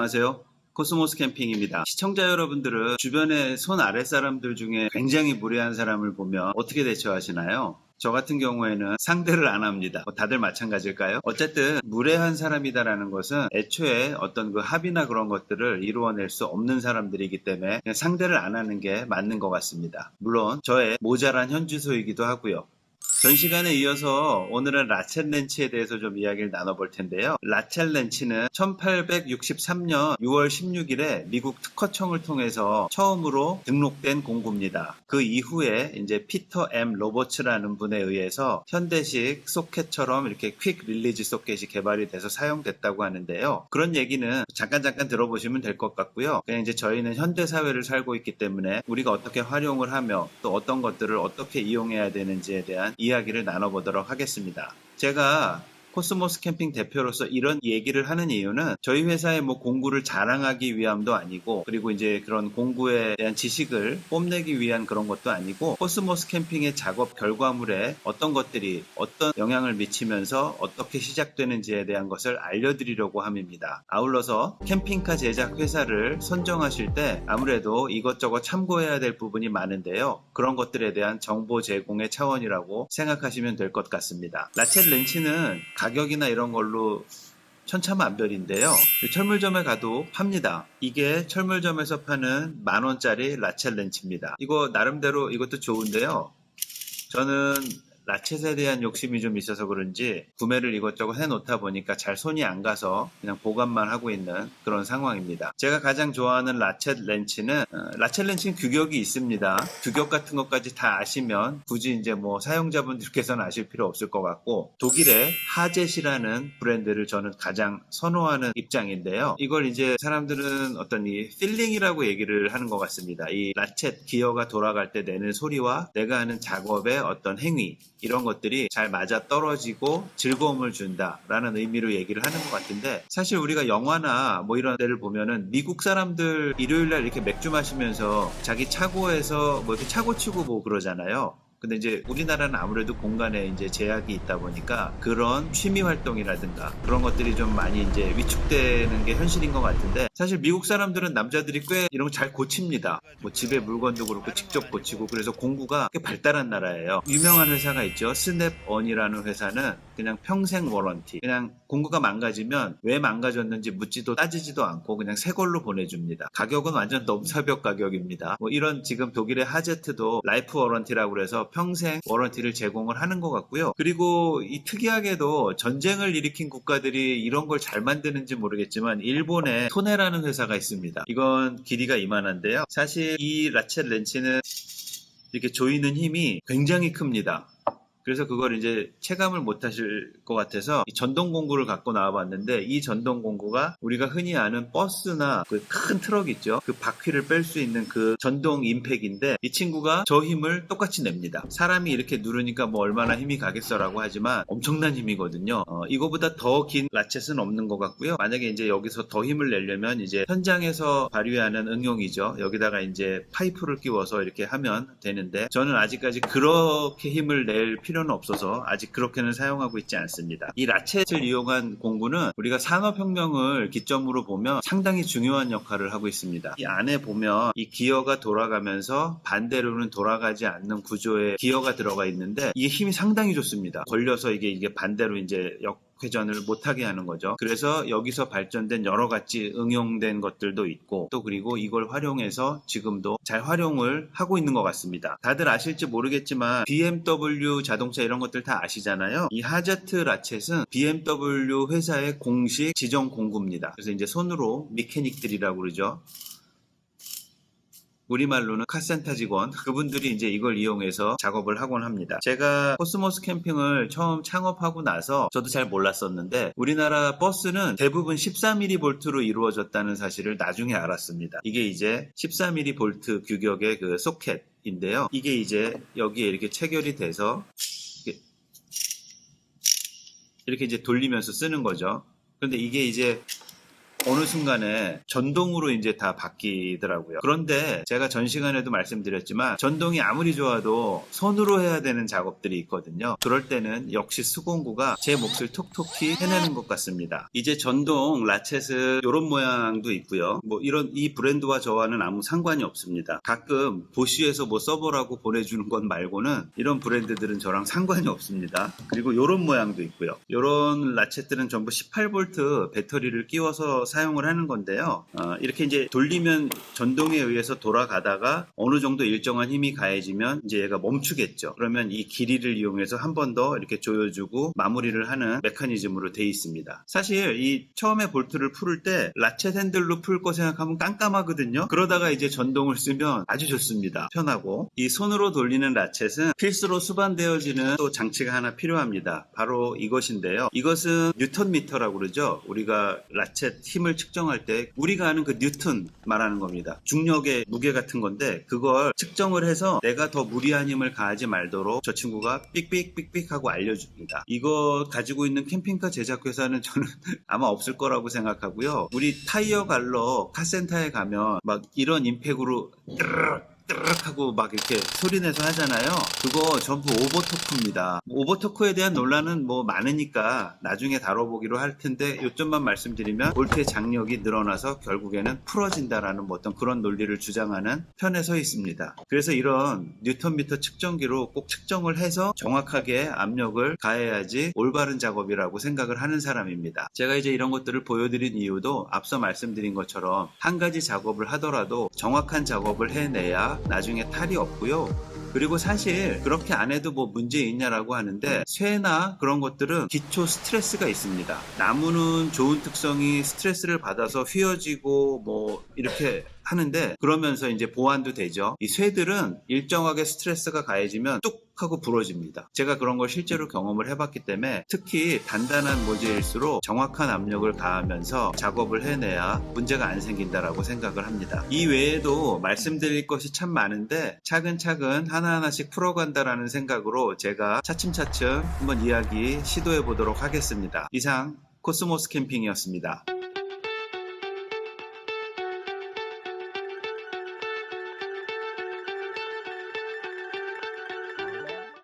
안녕하세요. 코스모스 캠핑입니다. 시청자 여러분들은 주변의 손 아랫사람들 중에 굉장히 무례한 사람을 보면 어떻게 대처하시나요? 저 같은 경우에는 상대를 안 합니다. 다들 마찬가지일까요? 어쨌든 무례한 사람이다라는 것은 애초에 어떤 그 합의나 그런 것들을 이루어낼 수 없는 사람들이기 때문에 그냥 상대를 안 하는 게 맞는 것 같습니다. 물론 저의 모자란 현주소이기도 하고요. 전 시간에 이어서 오늘은 라첼 렌치에 대해서 좀 이야기를 나눠볼 텐데요. 라첼 렌치는 1863년 6월 16일에 미국 특허청을 통해서 처음으로 등록된 공구입니다. 그 이후에 이제 피터 M. 로버츠라는 분에 의해서 현대식 소켓처럼 이렇게 퀵 릴리즈 소켓이 개발이 돼서 사용됐다고 하는데요. 그런 얘기는 잠깐 들어보시면 될 것 같고요. 그냥 이제 저희는 현대 사회를 살고 있기 때문에 우리가 어떻게 활용을 하며 또 어떤 것들을 어떻게 이용해야 되는지에 대한 이야기를 나눠보도록 하겠습니다. 제가 코스모스 캠핑 대표로서 이런 얘기를 하는 이유는 저희 회사의 공구를 자랑하기 위함도 아니고, 그리고 이제 그런 공구에 대한 지식을 뽐내기 위한 그런 것도 아니고, 코스모스 캠핑의 작업 결과물에 어떤 것들이 어떤 영향을 미치면서 어떻게 시작되는지에 대한 것을 알려드리려고 함입니다. 아울러서 캠핑카 제작 회사를 선정하실 때 아무래도 이것저것 참고해야 될 부분이 많은데요. 그런 것들에 대한 정보 제공의 차원이라고 생각하시면 될 것 같습니다. 라첼 렌치는 가격이나 이런 걸로 천차만별인데요. 철물점에 가도 팝니다. 이게 철물점에서 파는 10,000원짜리 라첼 렌치입니다. 이거 나름대로 이것도 좋은데요. 저는 라쳇에 대한 욕심이 좀 있어서 그런지 구매를 이것저것 해놓다 보니까 잘 손이 안 가서 그냥 보관만 하고 있는 그런 상황입니다. 제가 가장 좋아하는 라쳇 렌치는 규격이 있습니다. 규격 같은 것까지 다 아시면 굳이 이제 사용자분들께서는 아실 필요 없을 것 같고, 독일의 하젯이라는 브랜드를 저는 가장 선호하는 입장인데요. 이걸 이제 사람들은 어떤 이 필링이라고 얘기를 하는 것 같습니다. 이 라쳇 기어가 돌아갈 때 내는 소리와 내가 하는 작업의 어떤 행위, 이런 것들이 잘 맞아 떨어지고 즐거움을 준다라는 의미로 얘기를 하는 것 같은데, 사실 우리가 영화나 이런 데를 보면은 미국 사람들 일요일날 이렇게 맥주 마시면서 자기 차고에서 이렇게 차고 치고 그러잖아요. 근데 이제 우리나라는 아무래도 공간에 이제 제약이 있다 보니까 그런 취미 활동이라든가 그런 것들이 좀 많이 이제 위축되는 게 현실인 것 같은데, 사실 미국 사람들은 남자들이 꽤 이런 거 잘 고칩니다. 집에 물건도 그렇고 직접 고치고, 그래서 공구가 꽤 발달한 나라예요. 유명한 회사가 있죠. 스냅온이라는 회사는 그냥 평생 워런티, 그냥 공구가 망가지면 왜 망가졌는지 묻지도 따지지도 않고 그냥 새 걸로 보내줍니다. 가격은 완전 넘사벽 가격입니다. 이런 지금 독일의 하제트도 라이프 워런티라고 그래서 평생 워런티를 제공을 하는 것 같고요. 그리고 이 특이하게도 전쟁을 일으킨 국가들이 이런 걸 잘 만드는지 모르겠지만 일본에 토네라는 회사가 있습니다. 이건 길이가 이만한데요. 사실 이 라쳇 렌치는 이렇게 조이는 힘이 굉장히 큽니다. 그래서 그걸 이제 체감을 못 하실 것 같아서 이 전동 공구를 갖고 나와봤는데, 이 전동 공구가 우리가 흔히 아는 버스나 그 큰 트럭 있죠. 그 바퀴를 뺄 수 있는 그 전동 임팩인데, 이 친구가 저 힘을 똑같이 냅니다. 사람이 이렇게 누르니까 얼마나 힘이 가겠어라고 하지만 엄청난 힘이거든요. 이거보다 더 긴 라쳇은 없는 것 같고요. 만약에 이제 여기서 더 힘을 내려면 이제 현장에서 발휘하는 응용이죠. 여기다가 이제 파이프를 끼워서 이렇게 하면 되는데, 저는 아직까지 그렇게 힘을 낼 필요는 없어서 아직 그렇게는 사용하고 있지 않습니다. 이 라쳇을 이용한 공구는 우리가 산업혁명을 기점으로 보면 상당히 중요한 역할을 하고 있습니다. 이 안에 보면 이 기어가 돌아가면서 반대로는 돌아가지 않는 구조의 기어가 들어가 있는데, 이게 힘이 상당히 좋습니다. 걸려서 이게 반대로 이제 회전을 못하게 하는 거죠. 그래서 여기서 발전된 여러 가지 응용된 것들도 있고, 또 그리고 이걸 활용해서 지금도 잘 활용을 하고 있는 것 같습니다. 다들 아실지 모르겠지만 BMW 자동차 이런 것들 다 아시잖아요. 이 하제트 라쳇은 BMW 회사의 공식 지정 공구입니다. 그래서 이제 손으로 미케닉들이라고 그러죠. 우리말로는 카센터 직원, 그분들이 이제 이걸 이용해서 작업을 하곤 합니다. 제가 코스모스 캠핑을 처음 창업하고 나서 저도 잘 몰랐었는데, 우리나라 버스는 대부분 14mmV로 이루어졌다는 사실을 나중에 알았습니다. 이게 이제 14mmV 규격의 그 소켓인데요. 이게 이제 여기에 이렇게 체결이 돼서 이렇게 이제 돌리면서 쓰는 거죠. 그런데 이게 이제 어느 순간에 전동으로 이제 다 바뀌더라고요. 그런데 제가 전 시간에도 말씀드렸지만 전동이 아무리 좋아도 손으로 해야 되는 작업들이 있거든요. 그럴 때는 역시 수공구가 제 몫을 톡톡히 해내는 것 같습니다. 이제 전동 라쳇은 이런 모양도 있고요. 뭐 이런 이 브랜드와 저와는 아무 상관이 없습니다. 가끔 보쉬에서 뭐 써보라고 보내주는 것 말고는 이런 브랜드들은 저랑 상관이 없습니다. 그리고 이런 모양도 있고요. 이런 라쳇들은 전부 18V 배터리를 끼워서 사용을 하는 건데요. 이렇게 이제 돌리면 전동에 의해서 돌아가다가 어느 정도 일정한 힘이 가해지면 이제 얘가 멈추겠죠. 그러면 이 길이를 이용해서 한 번 더 이렇게 조여주고 마무리를 하는 메커니즘으로 되어 있습니다. 사실 이 처음에 볼트를 풀을 때 라쳇 핸들로 풀 거 생각하면 깜깜하거든요. 그러다가 이제 전동을 쓰면 아주 좋습니다. 편하고. 이 손으로 돌리는 라쳇은 필수로 수반되어지는 또 장치가 하나 필요합니다. 바로 이것인데요. 이것은 뉴턴 미터라고 그러죠. 우리가 라쳇 힘을 측정할 때 우리가 아는 그 뉴턴 말하는 겁니다. 중력의 무게 같은 건데 그걸 측정을 해서 내가 더 무리한 힘을 가하지 말도록 저 친구가 삑삑삑삑 하고 알려줍니다. 이거 가지고 있는 캠핑카 제작 회사는 저는 아마 없을 거라고 생각하고요. 우리 타이어 갈러 카센터에 가면 막 이런 임팩으로 뜨르륵 하고 막 이렇게 소리내서 하잖아요. 그거 전부 오버토크입니다. 오버토크에 대한 논란은 뭐 많으니까 나중에 다뤄보기로 할 텐데 요점만 말씀드리면 볼트의 장력이 늘어나서 결국에는 풀어진다라는 뭐 어떤 그런 논리를 주장하는 편에 서 있습니다. 그래서 이런 뉴턴미터 측정기로 꼭 측정을 해서 정확하게 압력을 가해야지 올바른 작업이라고 생각을 하는 사람입니다. 제가 이제 이런 것들을 보여드린 이유도 앞서 말씀드린 것처럼 한 가지 작업을 하더라도 정확한 작업을 해내야 나중에 탈이 없고요. 그리고 사실 그렇게 안 해도 뭐 문제 있냐라고 하는데 쇠나 그런 것들은 기초 스트레스가 있습니다. 나무는 좋은 특성이 스트레스를 받아서 휘어지고 뭐 이렇게 하는데 그러면서 이제 보완도 되죠. 이 쇠들은 일정하게 스트레스가 가해지면 뚝 하고 부러집니다. 제가 그런 걸 실제로 경험을 해봤기 때문에 특히 단단한 모재일수록 정확한 압력을 가하면서 작업을 해내야 문제가 안 생긴다라고 생각을 합니다. 이 외에도 말씀드릴 것이 참 많은데 차근차근 하나하나씩 풀어간다라는 생각으로 제가 차츰차츰 한번 이야기 시도해 보도록 하겠습니다. 이상 코스모스 캠핑이었습니다.